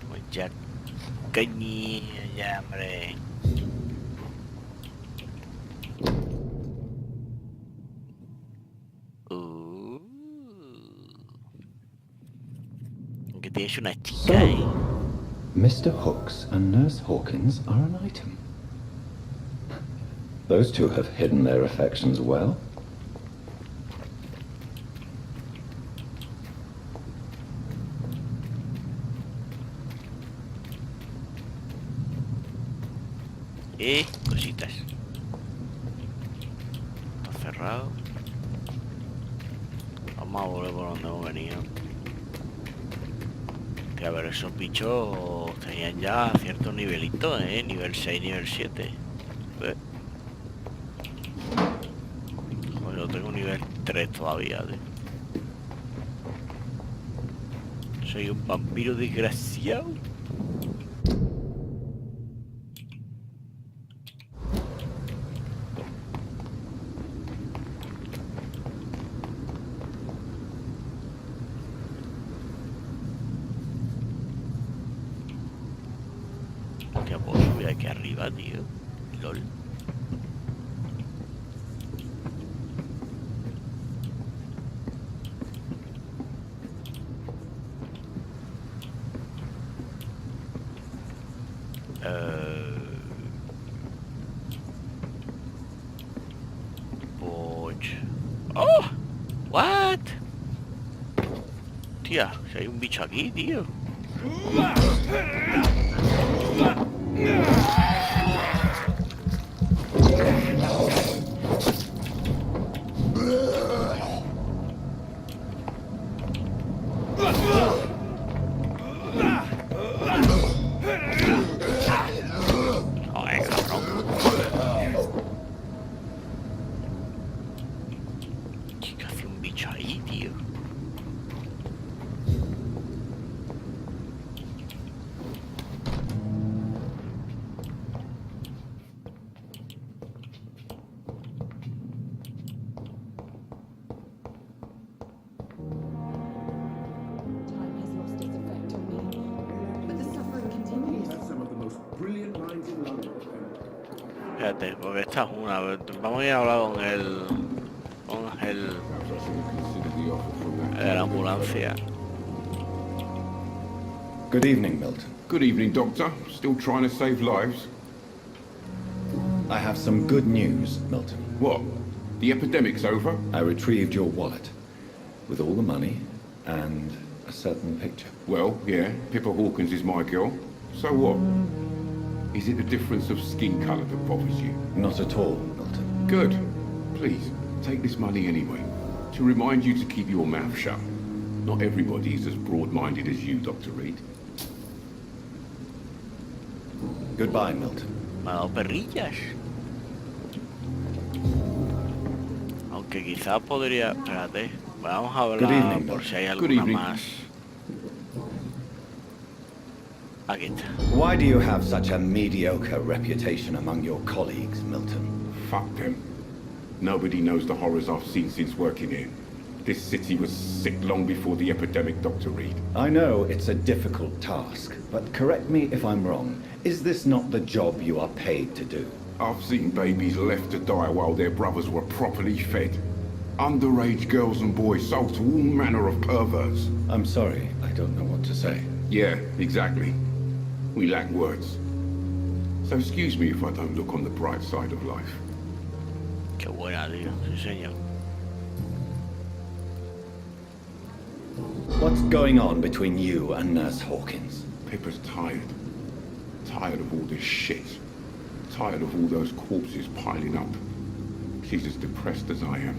Pues ya, cañilla, ya, hombre. Que tienes una chica ahí. Mr. Hooks and Nurse Hawkins are an item. Those two have hidden their affections well. Cositas. Está cerrado. Vamos a volver por donde hemos venido. Que a ver, esos bichos tenían ya cierto nivelito, nivel 6, nivel 7. Joder, yo tengo nivel 3 todavía, Soy un vampiro desgraciado. Aquí arriba, tío. LOL. Oh, what? Tía, si hay un bicho aquí, tío. ¿Qué hace un bicho ahí, tío? Fíjate, porque esta es una. Vamos a ir a hablar con el de la ambulancia. Good evening, Milton. Good evening, Doctor. Still trying to save lives? I have some good news, Milton. What? The epidemic's over? I retrieved your wallet with all the money and a certain picture. Well, yeah, Pippa Hawkins is my girl. So what? Is it the difference of skin colour that bothers you? Not at all, Milton. Good. Please, take this money anyway. To remind you to keep your mouth shut. Not everybody is as broad-minded as you, Dr. Reed. Goodbye, Milton. Me ha dado perrillas. Aunque quizás podría... Espérate. Vamos a hablar por si hay alguna más. Aquí está. Why do you have such a mediocre reputation among your colleagues, Milton? Fuck them. Nobody knows the horrors I've seen since working here. This city was sick long before the epidemic, Dr. Reed. I know it's a difficult task, but correct me if I'm wrong. Is this not the job you are paid to do? I've seen babies left to die while their brothers were properly fed. Underage girls and boys sold to all manner of perverts. I'm sorry, I don't know what to say. Yeah, exactly. We lack words. So excuse me if I don't look on the bright side of life. Qué buena, tío. Sí, señor. What's going on between you and Nurse Hawkins? Pippa's tired. Tired of all this shit. Tired of all those corpses piling up. She's as depressed as I am.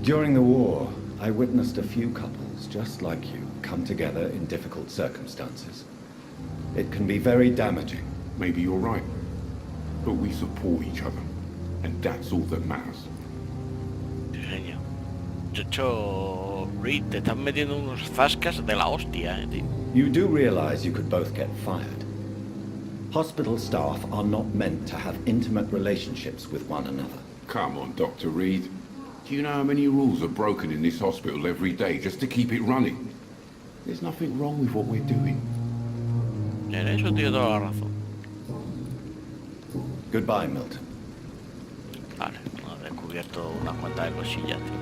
During the war, I witnessed a few couples just like you come together in difficult circumstances. It can be very damaging. Maybe you're right. But we support each other. And that's all that matters. Sí, señor. Chocho, Reed, te están metiendo unos zascas de la hostia, tío. You do realize you could both get fired. Hospital staff are not meant to have intimate relationships with one another. Come on, Dr. Reed. Do you know how many rules are broken in this hospital every day just to keep it running? There's nothing wrong with what we're doing. En eso tiene toda la razón. Goodbye, Milton. Vale, hemos descubierto unas cuantas de cosillas, tío.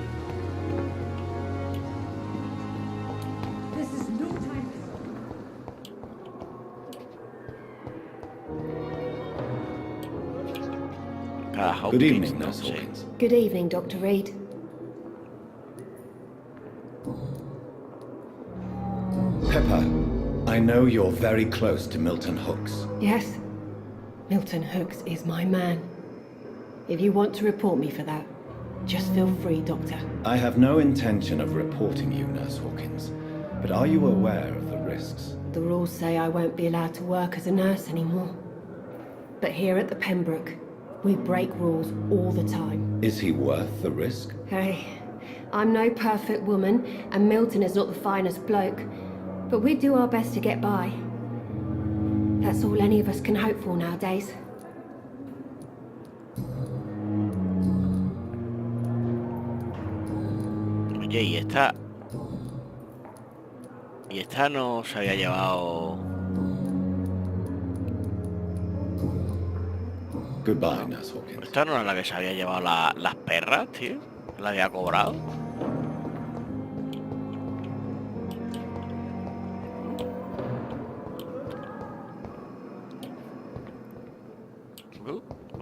This is no time. Good evening, Nurse Hawkins. Good evening, Dr. Reed. Pepper, I know you're very close to Milton Hooks. Yes, Milton Hooks is my man. If you want to report me for that, just feel free, Doctor. I have no intention of reporting you, Nurse Hawkins, but are you aware of the risks? The rules say I won't be allowed to work as a nurse anymore. But here at the Pembroke, we break rules all the time. Is he worth the risk? Hey, I'm no perfect woman, and Milton is not the finest bloke, but we do our best to get by. That's all any of us can hope for nowadays. Oye, y esta... Y esta no se había llevado... Goodbye, Nurse Hawkins. Esta no era la que se había llevado las perras, tío. La había cobrado.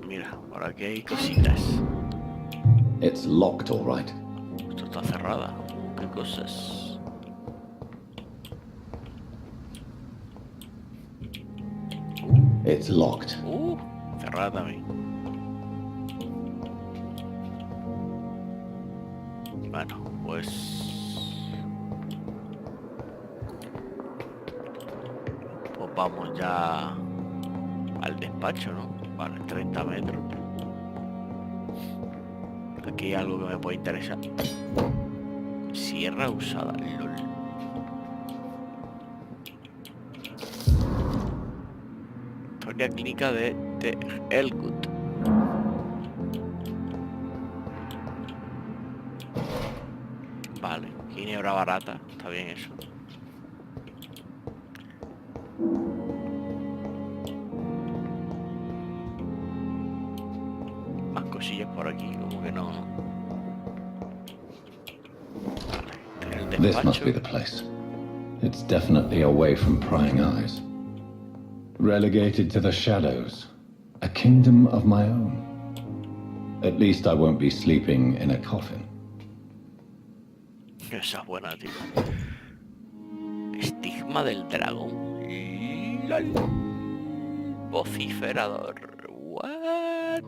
Mira, por aquí hay cositas. It's locked, all right. Esto está cerrada. ¿Qué cosas? It's locked. Cerrada también. Bueno, pues... Pues vamos ya al despacho, ¿no? Vale, 30 metros. Aquí hay algo que me puede interesar. Sierra usada, lol. Historia clínica de Elwood. Vale, ginebra barata, está bien eso. Más cosillas por aquí, como que no. Vale, el This must despacho. be the place. It's definitely away from prying eyes. Relegated to the shadows. A kingdom of my own. At least I won't be sleeping in a coffin. Esa es buena, tío. Estigma del dragón. LOL. Vociferador. What?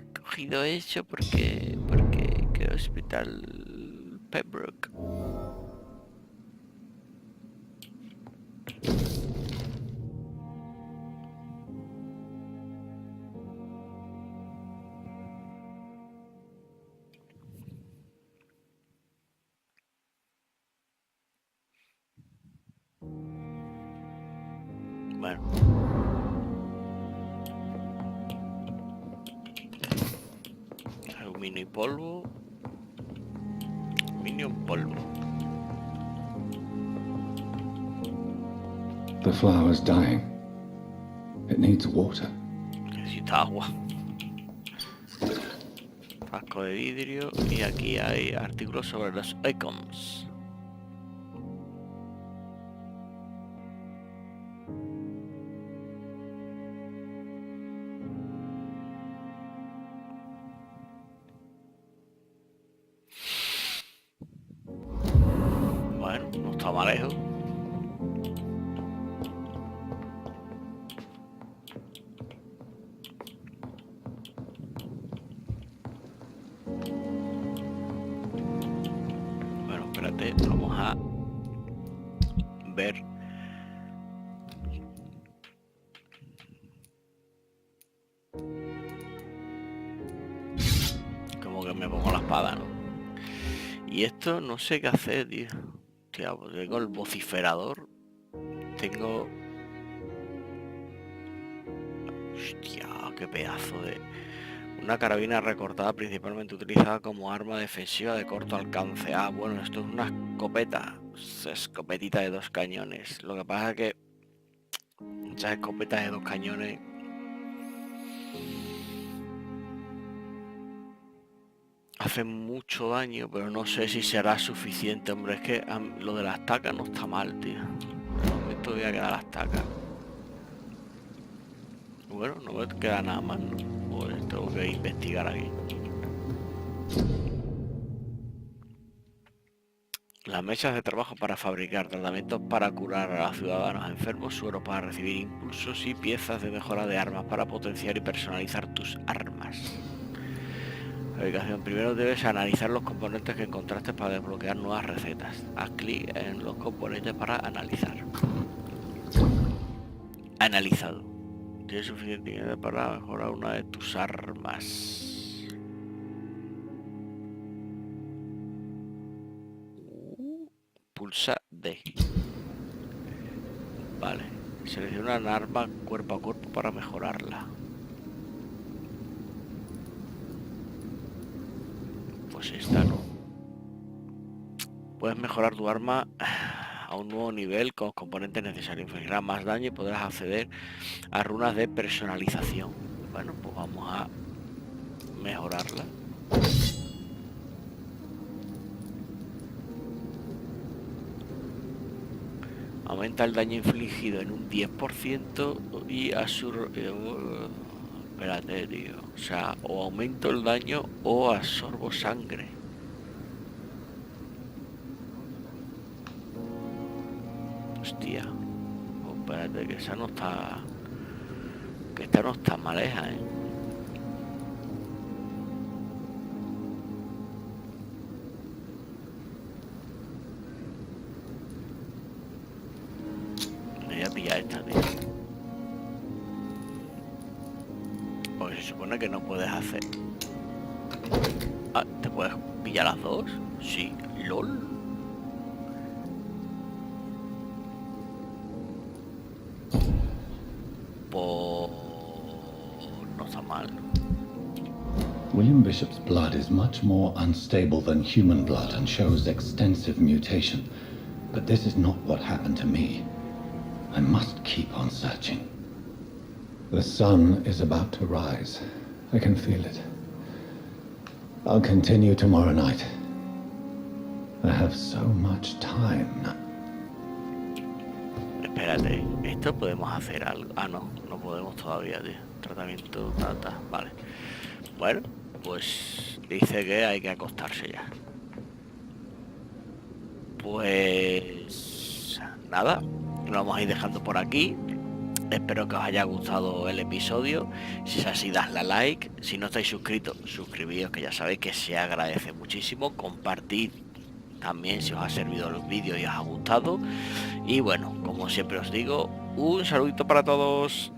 He cogido eso porque que hospital Pembroke. Bueno. Aluminio y polvo. Aluminio en polvo. The flower's dying. It needs water. Necesita agua. Frasco de vidrio. Y aquí hay artículos sobre los icons. Bueno, no está mal lejos. Bueno, espérate, vamos a ver. Como que me pongo la espada, ¿no? Y esto no sé qué hacer, tío. Hostia, pues tengo el vociferador. Tengo... Hostia, qué pedazo de... Una carabina recortada principalmente utilizada como arma defensiva de corto alcance. Ah, bueno, esto es una escopeta. Escopetita de 2 cañones. Lo que pasa es que... Muchas escopetas de 2 cañones... Hace mucho daño, pero no sé si será suficiente, hombre. Es que lo de las tacas no está mal, tío. De momento voy a quedar las tacas. Bueno, no me queda nada más, ¿no? Pues tengo que investigar aquí. Las mesas de trabajo para fabricar tratamientos para curar a los ciudadanos enfermos, suero para recibir impulsos y piezas de mejora de armas para potenciar y personalizar tus armas. Fabricación. Primero debes analizar los componentes que encontraste para desbloquear nuevas recetas. Haz clic en los componentes para analizar. Analizado. Tienes suficiente dinero para mejorar una de tus armas. Pulsa D. Vale. Selecciona un arma cuerpo a cuerpo para mejorarla. Pues esta no. Puedes mejorar tu arma a un nuevo nivel con los componentes necesarios. Infligirá más daño y podrás acceder a runas de personalización. Bueno, pues vamos a mejorarla. Aumenta el daño infligido en un 10% y a su... espérate, tío. O sea, o aumento el daño o absorbo sangre. Hostia. Oh, espérate, que esa no está... Que esta no está maleja, ¿eh? Me voy a pillar esta, tío. Porque se supone que no puedes hacer... Ah, ¿te puedes pillar las dos? Sí, lol. Pues... no está mal. William Bishop's blood is much more unstable than human blood and shows extensive mutation. But this is not what happened to me. I must keep on searching. The sun is about to rise. I can feel it. I'll continue tomorrow night. I have so much time now. Espérate, esto podemos hacer algo. Ah, no, no podemos todavía, tío. Tratamiento, tata, vale. Bueno, pues dice que hay que acostarse ya. Pues nada, lo vamos a ir dejando por aquí. Espero que os haya gustado el episodio. Si es así, dadle a like. Si no estáis suscritos, suscribíos, que ya sabéis que se agradece muchísimo. Compartid también si os ha servido el vídeo y os ha gustado. Y bueno, como siempre os digo, un saludito para todos.